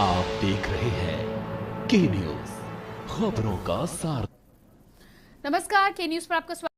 आप देख रहे हैं के न्यूज, खबरों का सार। नमस्कार, के न्यूज पर आपका स्वागत।